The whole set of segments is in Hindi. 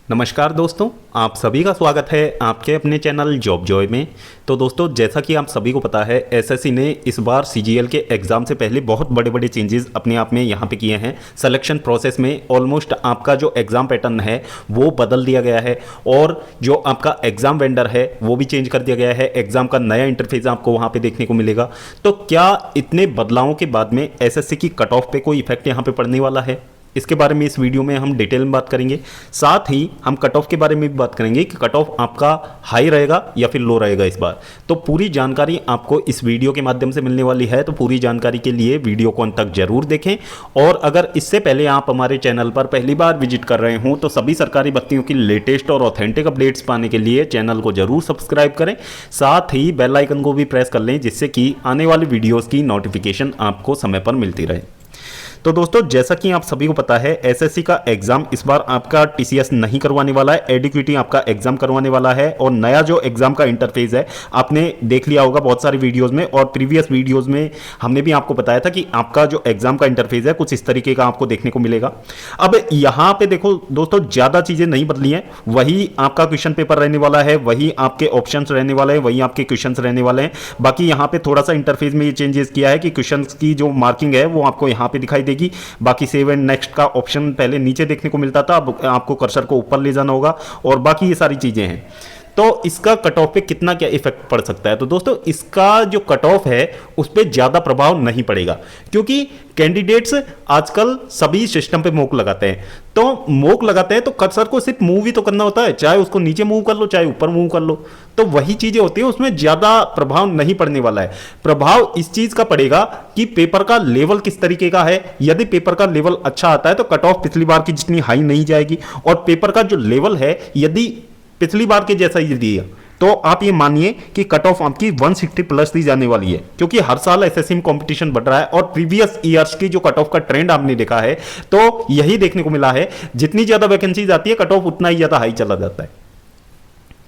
नमस्कार दोस्तों, आप सभी का स्वागत है आपके अपने चैनल जॉब जॉय में। तो दोस्तों, जैसा कि आप सभी को पता है, एसएससी ने इस बार सीजीएल के एग्ज़ाम से पहले बहुत बड़े बड़े चेंजेस अपने आप में यहाँ पे किए हैं। सिलेक्शन प्रोसेस में ऑलमोस्ट आपका जो एग्ज़ाम पैटर्न है वो बदल दिया गया है और जो आपका एग्ज़ाम वेंडर है वो भी चेंज कर दिया गया है। एग्ज़ाम का नया इंटरफेस आपको वहाँ पर देखने को मिलेगा। तो क्या इतने बदलावों के बाद में एसएससी की कट ऑफ पे कोई इफेक्ट यहाँ पर पड़ने वाला है? इसके बारे में इस वीडियो में हम डिटेल में बात करेंगे। साथ ही हम कट ऑफ के बारे में भी बात करेंगे कि कट ऑफ आपका हाई रहेगा या फिर लो रहेगा इस बार। तो पूरी जानकारी आपको इस वीडियो के माध्यम से मिलने वाली है। तो पूरी जानकारी के लिए वीडियो को अंत तक जरूर देखें। और अगर इससे पहले आप हमारे चैनल पर पहली बार विजिट कर रहे हों तो सभी सरकारी भर्तियों की लेटेस्ट और ऑथेंटिक अपडेट्स पाने के लिए चैनल को जरूर सब्सक्राइब करें। साथ ही बेल आइकन को भी प्रेस कर लें, जिससे कि आने वाली वीडियोज़ की नोटिफिकेशन आपको समय पर मिलती रहे। तो दोस्तों, जैसा कि आप सभी को पता है, एसएससी का एग्जाम इस बार आपका टीसीएस नहीं करवाने वाला है, एडिक्विटी आपका एग्जाम करवाने वाला है। और नया जो एग्जाम का इंटरफेस है आपने देख लिया होगा बहुत सारी वीडियोस में, और प्रीवियस वीडियोस में हमने भी आपको बताया था कि आपका जो एग्जाम का इंटरफेस है कुछ इस तरीके का आपको देखने को मिलेगा। अब यहाँ पे देखो दोस्तों, ज्यादा चीजें नहीं बदली हैं। वही आपका क्वेश्चन पेपर रहने वाला है, वही आपके ऑप्शन रहने वाले हैं, वही आपके क्वेश्चन रहने वाले हैं। बाकी यहाँ पे थोड़ा सा इंटरफेस में ये चेंजेस किया है कि क्वेश्चन की जो मार्किंग है वो आपको यहाँ पे दिखाई देगी। बाकी सेव एंड नेक्स्ट का ऑप्शन पहले नीचे देखने को मिलता था, अब आपको कर्सर को ऊपर ले जाना होगा, और बाकी ये सारी चीजें हैं। तो इसका कट ऑफ पे कितना क्या इफेक्ट पड़ सकता है? तो दोस्तों, इसका जो कट ऑफ है उस पर ज्यादा प्रभाव नहीं पड़ेगा, क्योंकि कैंडिडेट्स आजकल सभी सिस्टम पे मॉक लगाते हैं। तो मॉक लगाते हैं तो कर्सर को सिर्फ मूव ही तो करना होता है, चाहे उसको नीचे मूव कर लो चाहे ऊपर मूव कर लो। तो वही चीजें होती है, उसमें ज्यादा प्रभाव नहीं पड़ने वाला है। प्रभाव इस चीज का पड़ेगा कि पेपर का लेवल किस तरीके का है। यदि पेपर का लेवल अच्छा आता है तो कट ऑफ पिछली बार की जितनी हाई नहीं जाएगी, और पेपर का जो लेवल है यदि पिछली बार के जैसा ही दिया तो आप ये मानिए कि कट ऑफ आपकी 160 प्लस दी जाने वाली है, क्योंकि हर साल एसएससी में कंपटीशन बढ़ रहा है। और प्रीवियस ईयर्स की जो कट ऑफ का ट्रेंड आपने देखा है तो यही देखने को मिला है, जितनी ज्यादा वैकेंसीज आती है कट ऑफ उतना ही ज्यादा हाई चला जाता है।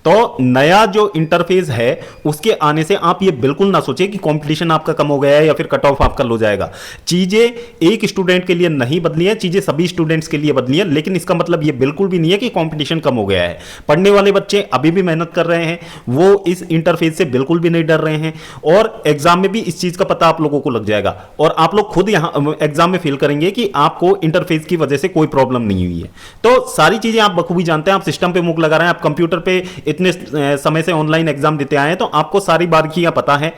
तो नया जो इंटरफेस है उसके आने से आप ये बिल्कुल ना सोचें कि कंपटीशन आपका कम हो गया है या फिर कट ऑफ आपका लो जाएगा। चीजें एक स्टूडेंट के लिए नहीं बदली है, चीजें सभी स्टूडेंट्स के लिए बदली है। लेकिन इसका मतलब ये बिल्कुल भी नहीं है कि कंपटीशन कम हो गया है। पढ़ने वाले बच्चे अभी भी मेहनत कर रहे हैं, वो इस इंटरफेस से बिल्कुल भी नहीं डर रहे हैं, और एग्जाम में भी इस चीज का पता आप लोगों को लग जाएगा। और आप लोग खुद यहां एग्जाम में फील करेंगे कि आपको इंटरफेस की वजह से कोई प्रॉब्लम नहीं हुई है। तो सारी चीजें आप बखूबी जानते हैं। आप सिस्टम पे मुख लगा रहे हैं, आप कंप्यूटर पे इतने समय से ऑनलाइन एग्जाम देते आए हैं, तो आपको सारी बारीकियां पता है।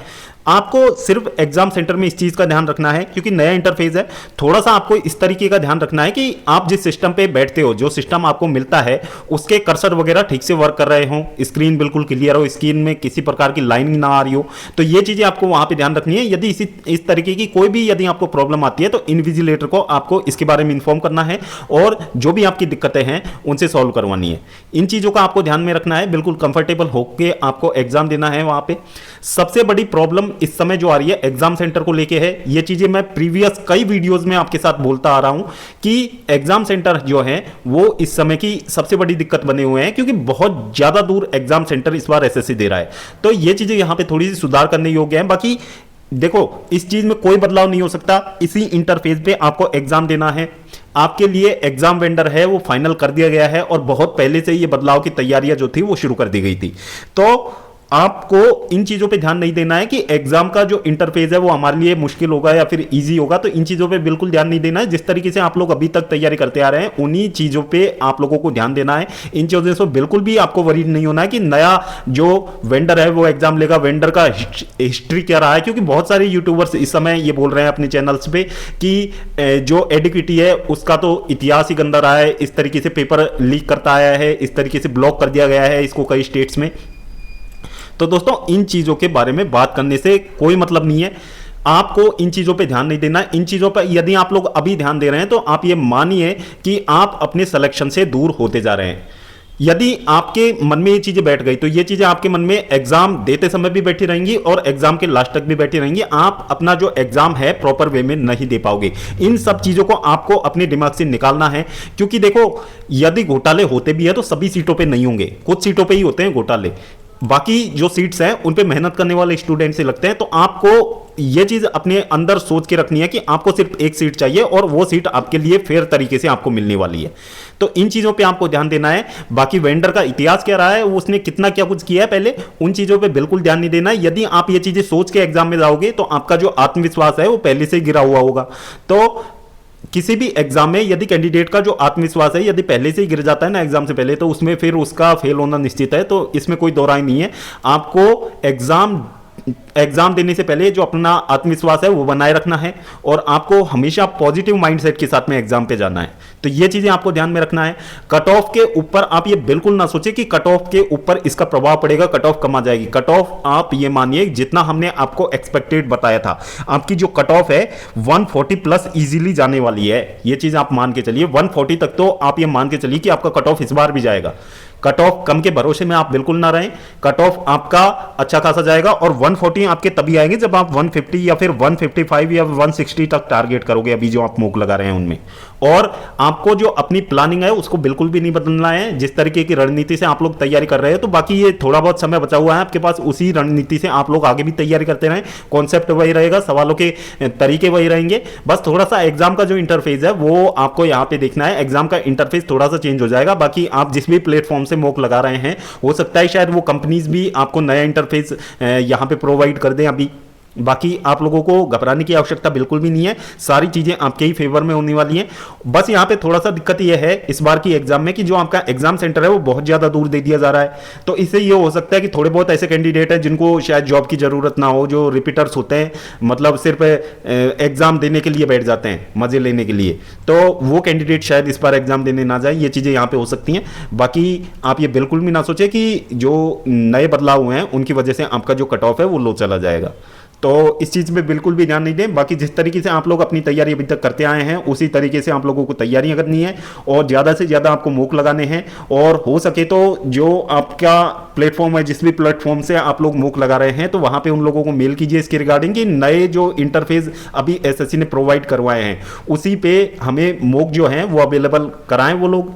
आपको सिर्फ एग्जाम सेंटर में इस चीज का ध्यान रखना है, क्योंकि नया इंटरफेस है। थोड़ा सा आपको इस तरीके का ध्यान रखना है कि आप जिस सिस्टम पे बैठते हो, जो सिस्टम आपको मिलता है, उसके कर्सर वगैरह ठीक से वर्क कर रहे हो, स्क्रीन बिल्कुल क्लियर हो, स्क्रीन में किसी प्रकार की लाइन ना आ रही हो। तो ये चीजें आपको वहां पे ध्यान रखनी है। यदि इस तरीके की कोई भी यदि आपको प्रॉब्लम आती है तो इन्विजिलेटर को आपको इसके बारे में इन्फॉर्म करना है, और जो भी आपकी दिक्कतें हैं उनसे सॉल्व करवानी है। इन चीजों का आपको ध्यान में रखना है, बिल्कुल कंफर्टेबल होकर आपको एग्जाम देना है वहां पे। सबसे बड़ी प्रॉब्लम इस समय जो आ रही है एग्जाम सेंटर को लेके है। ये चीजें मैं प्रीवियस कई वीडियोस में आपके साथ बोलता आ रहा हूं कि एग्जाम सेंटर जो है वो इस समय की सबसे बड़ी दिक्कत बने हुए हैं, क्योंकि बहुत ज्यादा दूर एग्जाम सेंटर इस बार एसएससी दे रहा है। तो ये चीजें यहां पे थोड़ी सी सुधार करने योग्य है। बाकी देखो, इस चीज में कोई बदलाव नहीं हो सकता। इसी इंटरफेस पे आपको एग्जाम देना है। आपके लिए एग्जाम वेंडर है वो फाइनल कर दिया गया है, और बहुत पहले से ये बदलाव की तैयारियां जो थी वो शुरू कर दी गई थी। तो आपको इन चीजों पे ध्यान नहीं देना है कि एग्जाम का जो इंटरफेस है वो हमारे लिए मुश्किल होगा या फिर इजी होगा। तो इन चीजों पे बिल्कुल ध्यान नहीं देना है। जिस तरीके से आप लोग अभी तक तैयारी करते आ रहे हैं उन्हीं चीजों पे आप लोगों को ध्यान देना है। इन चीजों से बिल्कुल भी आपको वरीड नहीं होना है कि नया जो वेंडर है वो एग्जाम लेगा, वेंडर का हिस्ट्री क्या रहा है। क्योंकि बहुत सारे यूट्यूबर्स इस समय ये बोल रहे हैं अपने चैनल्स पे कि जो एडिक्विटी है उसका तो इतिहास ही गंदा रहा है, इस तरीके से पेपर लीक करता आया है, इस तरीके से ब्लॉक कर दिया गया है इसको कई स्टेट्स में। तो दोस्तों, इन चीजों के बारे में बात करने से कोई मतलब नहीं है। आपको इन चीजों पे ध्यान नहीं देना है। इन चीजों पर यदि आप लोग अभी ध्यान दे रहे हैं तो आप ये मानिए कि आप अपने सिलेक्शन से दूर होते जा रहे हैं। यदि आपके मन में ये चीजें बैठ गई तो ये चीजें आपके मन में एग्जाम देते समय भी बैठी रहेंगी और एग्जाम के लास्ट तक भी बैठी रहेंगी। आप अपना जो एग्जाम है प्रॉपर वे में नहीं दे पाओगे। इन सब चीजों को आपको अपने दिमाग से निकालना है, क्योंकि देखो, यदि घोटाले होते भी है तो सभी सीटों पे नहीं होंगे, कुछ सीटों पे ही होते हैं घोटाले। बाकी जो सीट्स हैं उन पे मेहनत करने वाले स्टूडेंट से लगते हैं। तो आपको ये चीज अपने अंदर सोच के रखनी है कि आपको सिर्फ एक सीट चाहिए और वो सीट आपके लिए फेयर तरीके से आपको मिलने वाली है। तो इन चीजों पे आपको ध्यान देना है। बाकी वेंडर का इतिहास क्या रहा है, उसने कितना क्या कुछ किया है पहले, उन चीजों पे बिल्कुल ध्यान नहीं देना है। यदि आप ये चीजें सोच के एग्जाम में जाओगे तो आपका जो आत्मविश्वास है वो पहले से गिरा हुआ होगा। तो किसी भी एग्जाम में यदि कैंडिडेट का जो आत्मविश्वास है यदि पहले से ही गिर जाता है ना एग्जाम से पहले, तो उसमें फिर उसका फेल होना निश्चित है। तो इसमें कोई दो राय नहीं है। आपको एग्जाम देने से पहले जो अपना आत्मविश्वास है वो बनाए रखना है और आपको हमेशा पॉजिटिव माइंडसेट के साथ में एग्जाम पे जाना है। तो ये चीजें आपको ध्यान में रखना है। कट ऑफ के ऊपर आप ये बिल्कुल ना सोचे कि कट ऑफ के ऊपर इसका प्रभाव पड़ेगा, कट ऑफ कम आ जाएगी। कट ऑफ आप ये मानिए जितना हमने आपको एक्सपेक्टेड बताया था, आपकी जो कट ऑफ है 140 प्लस इजीली जाने वाली है। ये चीज आप मान के चलिए 140 तक तो आप ये मान के चलिए कि आपका कट ऑफ इस बार भी जाएगा। कट ऑफ कम के भरोसे में आप बिल्कुल ना रहें। कट ऑफ आपका अच्छा खासा जाएगा और 140 आपके तभी आएंगे जब आप 150 या फिर 155 या 160 तक टारगेट करोगे अभी जो आप मूक लगा रहे हैं उनमें। और आपको जो अपनी प्लानिंग है उसको बिल्कुल भी नहीं बदलना है। जिस तरीके की रणनीति से आप लोग तैयारी कर रहे हैं तो बाकी ये थोड़ा बहुत समय बचा हुआ है आपके पास, उसी रणनीति से आप लोग आगे भी तैयारी करते रहें। कॉन्सेप्ट वही रहेगा, सवालों के तरीके वही रहेंगे, बस थोड़ा सा एग्जाम का जो इंटरफेस है वो आपको यहाँ पे देखना है। एग्जाम का इंटरफेस थोड़ा सा चेंज हो जाएगा। बाकी आप जिस भी प्लेटफॉर्म से मॉक लगा रहे हैं हो सकता है शायद वो कंपनीज भी आपको नया इंटरफेस यहां पे प्रोवाइड कर दें अभी। बाकी आप लोगों को घबराने की आवश्यकता बिल्कुल भी नहीं है, सारी चीजें आपके ही फेवर में होने वाली हैं। बस यहां पे थोड़ा सा दिक्कत यह है इस बार की एग्जाम में कि जो आपका एग्जाम सेंटर है वो बहुत ज्यादा दूर दे दिया जा रहा है। तो इससे ये हो सकता है कि थोड़े बहुत ऐसे कैंडिडेट हैं जिनको शायद जॉब की जरूरत ना हो, जो रिपीटर्स होते हैं, मतलब सिर्फ एग्जाम देने के लिए बैठ जाते हैं मजे लेने के लिए, तो वो कैंडिडेट शायद इस बार एग्जाम देने ना जाए। ये चीजें यहाँ पे हो सकती हैं। बाकी आप ये बिल्कुल भी ना सोचे कि जो नए बदलाव हुए हैं उनकी वजह से आपका जो कट ऑफ है वो लो चला जाएगा। तो इस चीज़ में बिल्कुल भी ध्यान नहीं दें। बाकी जिस तरीके से आप लोग अपनी तैयारी अभी तक करते आए हैं उसी तरीके से आप लोगों को तैयारियां करनी है और ज़्यादा से ज़्यादा आपको मूक लगाने हैं। और हो सके तो जो आपका प्लेटफॉर्म है, जिस भी प्लेटफॉर्म से आप लोग मूक लगा रहे हैं, तो वहाँ पे उन लोगों को मेल कीजिए इसके रिगार्डिंग कि नए जो इंटरफेस अभी एसएससी ने प्रोवाइड करवाए हैं उसी पे हमें मूक जो हैं वो अवेलेबल कराएं वो लोग।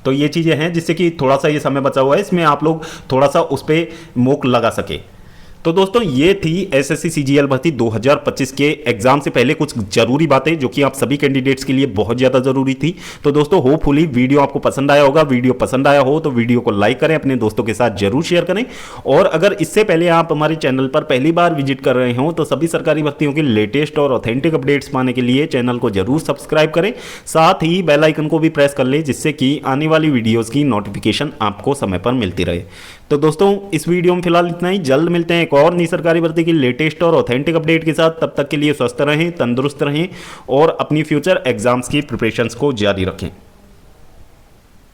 तो ये चीज़ें हैं जिससे कि थोड़ा सा ये समय बचा हुआ है, इसमें आप लोग थोड़ा सा उस पर मूक लगा सके। तो दोस्तों ये थी एसएससी सीजीएल भर्ती 2025 के एग्जाम से पहले कुछ जरूरी बातें जो कि आप सभी कैंडिडेट्स के लिए बहुत ज़्यादा जरूरी थी। तो दोस्तों होपफुली वीडियो आपको पसंद आया होगा। वीडियो पसंद आया हो तो वीडियो को लाइक करें, अपने दोस्तों के साथ जरूर शेयर करें। और अगर इससे पहले आप हमारे चैनल पर पहली बार विजिट कर रहे हो तो सभी सरकारी भर्तियों के लेटेस्ट और ऑथेंटिक अपडेट्स पाने के लिए चैनल को जरूर सब्सक्राइब करें, साथ ही बेल आइकन को भी प्रेस कर लें जिससे कि आने वाली वीडियोज़ की नोटिफिकेशन आपको समय पर मिलती रहे। तो दोस्तों इस वीडियो में फिलहाल इतना ही। जल्द मिलते हैं एक और नई सरकारी भर्ती की लेटेस्ट और ऑथेंटिक अपडेट के साथ। तब तक के लिए स्वस्थ रहें, तंदुरुस्त रहें और अपनी फ्यूचर एग्जाम्स की प्रिपरेशंस को जारी रखें।